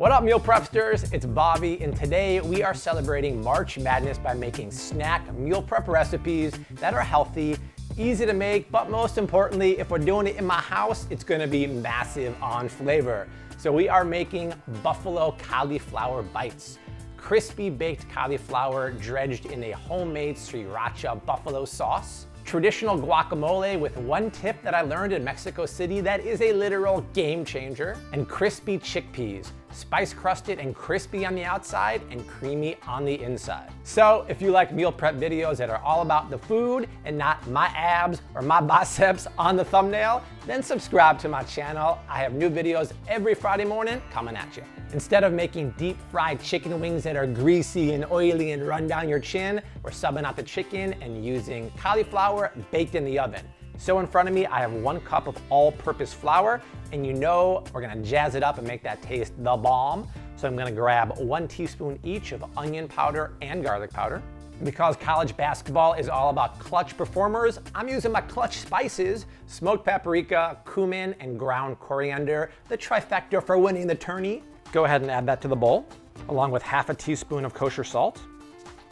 What up, meal prepsters? It's Bobby, and today we are celebrating March Madness by making snack meal prep recipes that are healthy, easy to make, but most importantly, if we're doing it in my house, it's gonna be massive on flavor. So we are making buffalo cauliflower bites. Crispy baked cauliflower dredged in a homemade sriracha buffalo sauce. Traditional guacamole with one tip that I learned in Mexico City that is a literal game changer. And crispy chickpeas, spice crusted and crispy on the outside and creamy on the inside. So if you like meal prep videos that are all about the food and not my abs or my biceps on the thumbnail, then subscribe to my channel. I have new videos every Friday morning coming at you. Instead of making deep fried chicken wings that are greasy and oily and run down your chin, we're subbing out the chicken and using cauliflower baked in the oven. So in front of me, I have 1 cup of all-purpose flour, and you know we're gonna jazz it up and make that taste the bomb. So I'm gonna grab 1 teaspoon each of onion powder and garlic powder. Because college basketball is all about clutch performers, I'm using my clutch spices, smoked paprika, cumin, and ground coriander, the trifecta for winning the tourney. Go ahead and add that to the bowl, along with half a teaspoon of kosher salt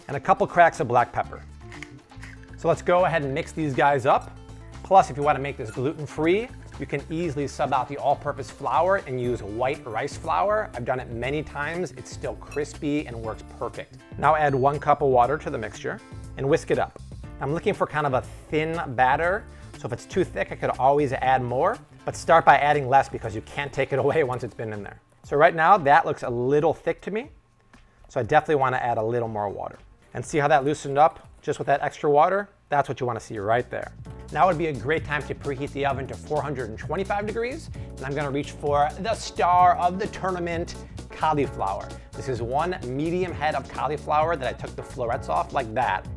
and a couple cracks of black pepper. So let's go ahead and mix these guys up. Plus, if you want to make this gluten-free, you can easily sub out the all-purpose flour and use white rice flour. I've done it many times. It's still crispy and works perfect. Now add 1 cup of water to the mixture and whisk it up. I'm looking for kind of a thin batter, so if it's too thick, I could always add more, but start by adding less because you can't take it away once it's been in there. So right now, that looks a little thick to me, so I definitely want to add a little more water. And see how that loosened up just with that extra water? That's what you want to see right there. Now would be a great time to preheat the oven to 425 degrees, and I'm gonna reach for the star of the tournament, cauliflower. This is 1 medium head of cauliflower that I took the florets off like that.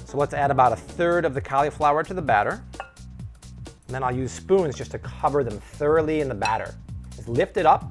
So let's add about 1/3 of the cauliflower to the batter. And then I'll use spoons just to cover them thoroughly in the batter. Just lift it up,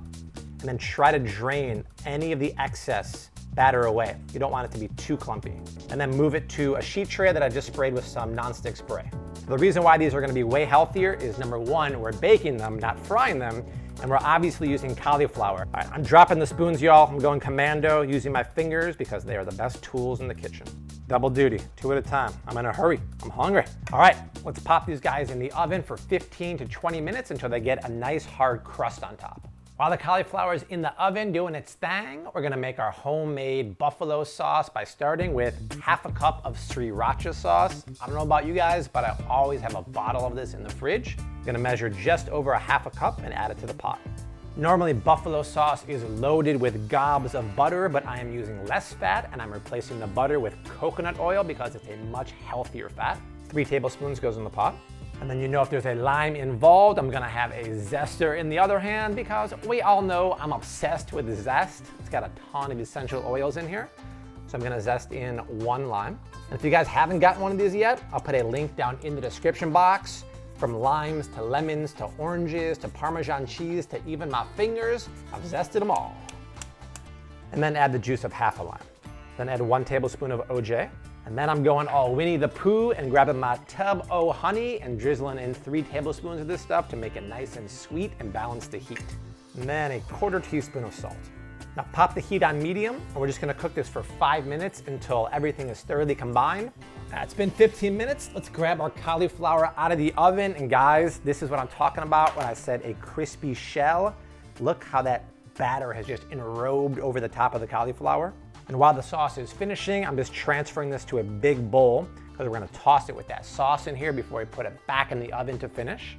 and then try to drain any of the excess batter away. You don't want it to be too clumpy. And then move it to a sheet tray that I just sprayed with some nonstick spray. The reason why these are gonna be way healthier is number 1, we're baking them, not frying them, and we're obviously using cauliflower. All right, I'm dropping the spoons, y'all. I'm going commando using my fingers because they are the best tools in the kitchen. Double duty, 2 at a time. I'm in a hurry, I'm hungry. All right, let's pop these guys in the oven for 15 to 20 minutes until they get a nice hard crust on top. While the cauliflower is in the oven doing its thing, we're gonna make our homemade buffalo sauce by starting with half a cup of sriracha sauce. I don't know about you guys, but I always have a bottle of this in the fridge. I'm gonna measure just over a half a cup and add it to the pot. Normally, buffalo sauce is loaded with gobs of butter, but I am using less fat and I'm replacing the butter with coconut oil because it's a much healthier fat. 3 tablespoons goes in the pot. And then you know if there's a lime involved, I'm gonna have a zester in the other hand because we all know I'm obsessed with zest. It's got a ton of essential oils in here. So I'm gonna zest in 1 lime. And if you guys haven't gotten one of these yet, I'll put a link down in the description box. From limes to lemons to oranges to Parmesan cheese to even my fingers, I've zested them all. And then add the juice of half a lime. Then add 1 tablespoon of OJ. And then I'm going all Winnie the Pooh and grabbing my tub o' honey and drizzling in 3 tablespoons of this stuff to make it nice and sweet and balance the heat. And then a 1/4 teaspoon of salt. Now pop the heat on medium, and we're just gonna cook this for 5 minutes until everything is thoroughly combined. It's been 15 minutes. Let's grab our cauliflower out of the oven. And guys, this is what I'm talking about when I said a crispy shell. Look how that batter has just enrobed over the top of the cauliflower. And while the sauce is finishing, I'm just transferring this to a big bowl because we're gonna toss it with that sauce in here before we put it back in the oven to finish.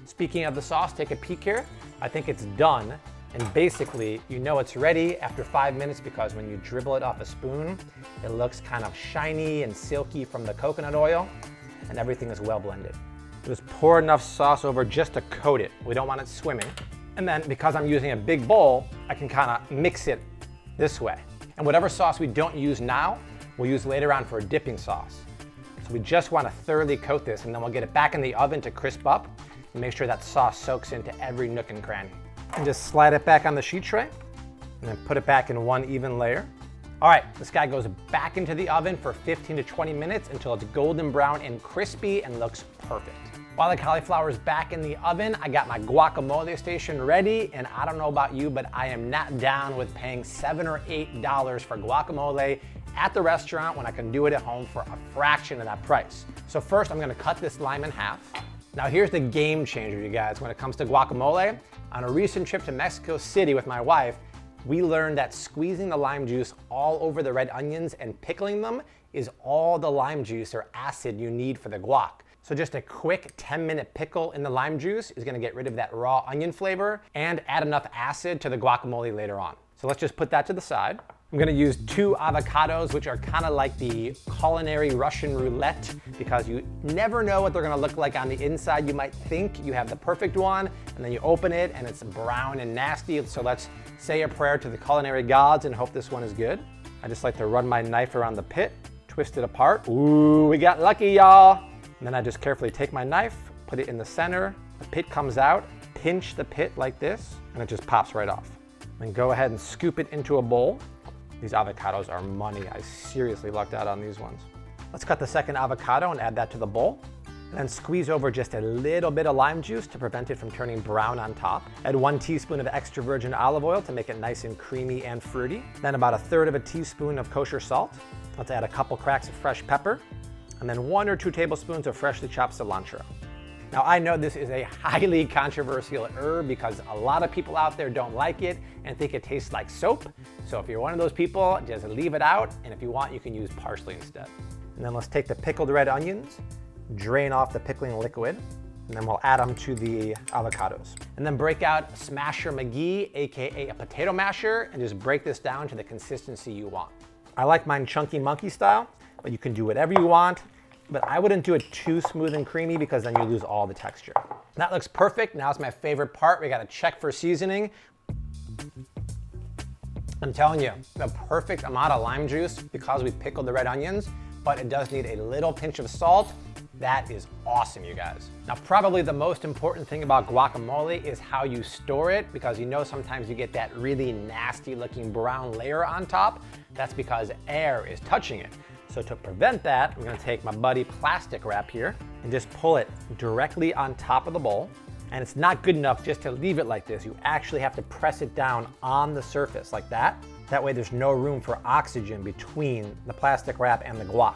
Speaking of the sauce, take a peek here. I think it's done. And basically, you know it's ready after 5 minutes because when you dribble it off a spoon, it looks kind of shiny and silky from the coconut oil, and everything is well blended. Just pour enough sauce over just to coat it. We don't want it swimming. And then because I'm using a big bowl, I can kind of mix it this way. And whatever sauce we don't use now, we'll use later on for a dipping sauce. So we just want to thoroughly coat this, and then we'll get it back in the oven to crisp up and make sure that sauce soaks into every nook and cranny. And just slide it back on the sheet tray and then put it back in 1 even layer. All right, this guy goes back into the oven for 15 to 20 minutes until it's golden brown and crispy and looks perfect. While the cauliflower is back in the oven, I got my guacamole station ready, and I don't know about you, but I am not down with paying $7 or $8 for guacamole at the restaurant when I can do it at home for a fraction of that price. So first, I'm gonna cut this lime in half. Now here's the game changer, you guys, when it comes to guacamole. On a recent trip to Mexico City with my wife, we learned that squeezing the lime juice all over the red onions and pickling them is all the lime juice or acid you need for the guac. So just a quick 10-minute pickle in the lime juice is gonna get rid of that raw onion flavor and add enough acid to the guacamole later on. So let's just put that to the side. I'm gonna use 2 avocados, which are kind of like the culinary Russian roulette, because you never know what they're gonna look like on the inside. You might think you have the perfect one, and then you open it and it's brown and nasty. So let's say a prayer to the culinary gods and hope this one is good. I just like to run my knife around the pit, twist it apart. Ooh, we got lucky, y'all. And then I just carefully take my knife, put it in the center, the pit comes out, pinch the pit like this, and it just pops right off. Then go ahead and scoop it into a bowl. These avocados are money. I seriously lucked out on these ones. Let's cut the second avocado and add that to the bowl. And then squeeze over just a little bit of lime juice to prevent it from turning brown on top. Add 1 teaspoon of extra virgin olive oil to make it nice and creamy and fruity. Then about 1/3 of a teaspoon of kosher salt. Let's add a couple cracks of fresh pepper. And then 1 or 2 tablespoons of freshly chopped cilantro. Now I know this is a highly controversial herb because a lot of people out there don't like it and think it tastes like soap. So if you're one of those people, just leave it out. And if you want, you can use parsley instead. And then let's take the pickled red onions, drain off the pickling liquid, and then we'll add them to the avocados. And then break out Smasher McGee, AKA a potato masher, and just break this down to the consistency you want. I like mine chunky monkey style, but you can do whatever you want. But I wouldn't do it too smooth and creamy because then you lose all the texture. That looks perfect. Now it's my favorite part. We gotta check for seasoning. I'm telling you, the perfect amount of lime juice because we pickled the red onions, but it does need a little pinch of salt. That is awesome, you guys. Now, probably the most important thing about guacamole is how you store it, because you know sometimes you get that really nasty looking brown layer on top. That's because air is touching it. So to prevent that, I'm gonna take my buddy plastic wrap here and just pull it directly on top of the bowl. And it's not good enough just to leave it like this. You actually have to press it down on the surface like that. That way there's no room for oxygen between the plastic wrap and the guac.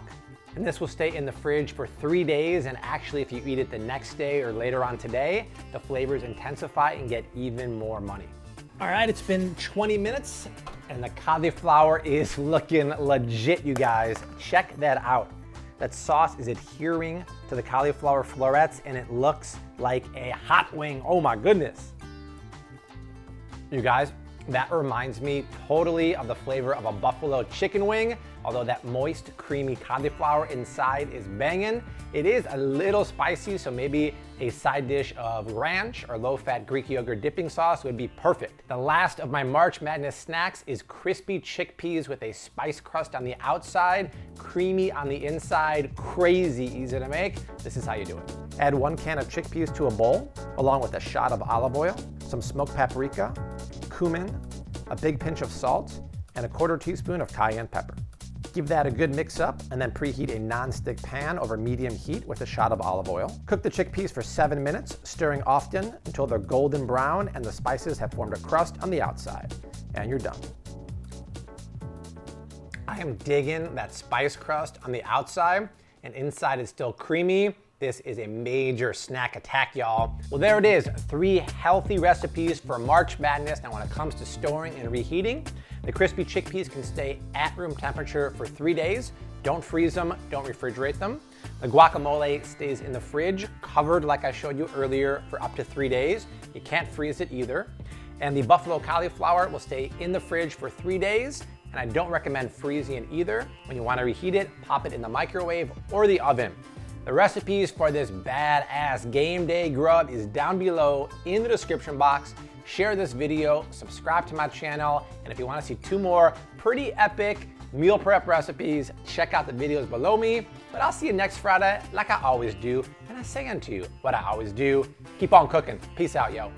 And this will stay in the fridge for 3 days. And actually, if you eat it the next day or later on today, the flavors intensify and get even more money. All right, it's been 20 minutes and the cauliflower is looking legit, you guys. Check that out. That sauce is adhering to the cauliflower florets and it looks like a hot wing. Oh my goodness. You guys, that reminds me totally of the flavor of a buffalo chicken wing, although that moist, creamy cauliflower inside is banging. It is a little spicy, so maybe a side dish of ranch or low-fat Greek yogurt dipping sauce would be perfect. The last of my March Madness snacks is crispy chickpeas with a spice crust on the outside, creamy on the inside, crazy easy to make. This is how you do it. Add 1 can of chickpeas to a bowl, along with a shot of olive oil, some smoked paprika, cumin, a big pinch of salt, and a 1/4 teaspoon of cayenne pepper. Give that a good mix up and then preheat a non-stick pan over medium heat with a shot of olive oil. Cook the chickpeas for 7 minutes, stirring often until they're golden brown and the spices have formed a crust on the outside. And you're done. I am digging that spice crust on the outside and inside is still creamy. This is a major snack attack, y'all. Well, there it is, 3 healthy recipes for March Madness. Now, when it comes to storing and reheating, the crispy chickpeas can stay at room temperature for 3 days. Don't freeze them, don't refrigerate them. The guacamole stays in the fridge, covered like I showed you earlier, for up to 3 days. You can't freeze it either. And the buffalo cauliflower will stay in the fridge for 3 days. And I don't recommend freezing it either. When you want to reheat it, pop it in the microwave or the oven. The recipes for this badass game day grub is down below in the description box. Share this video, subscribe to my channel, and if you want to see 2 more pretty epic meal prep recipes, check out the videos below me. But I'll see you next Friday like I always do, and I say unto you what I always do. Keep on cooking. Peace out, yo.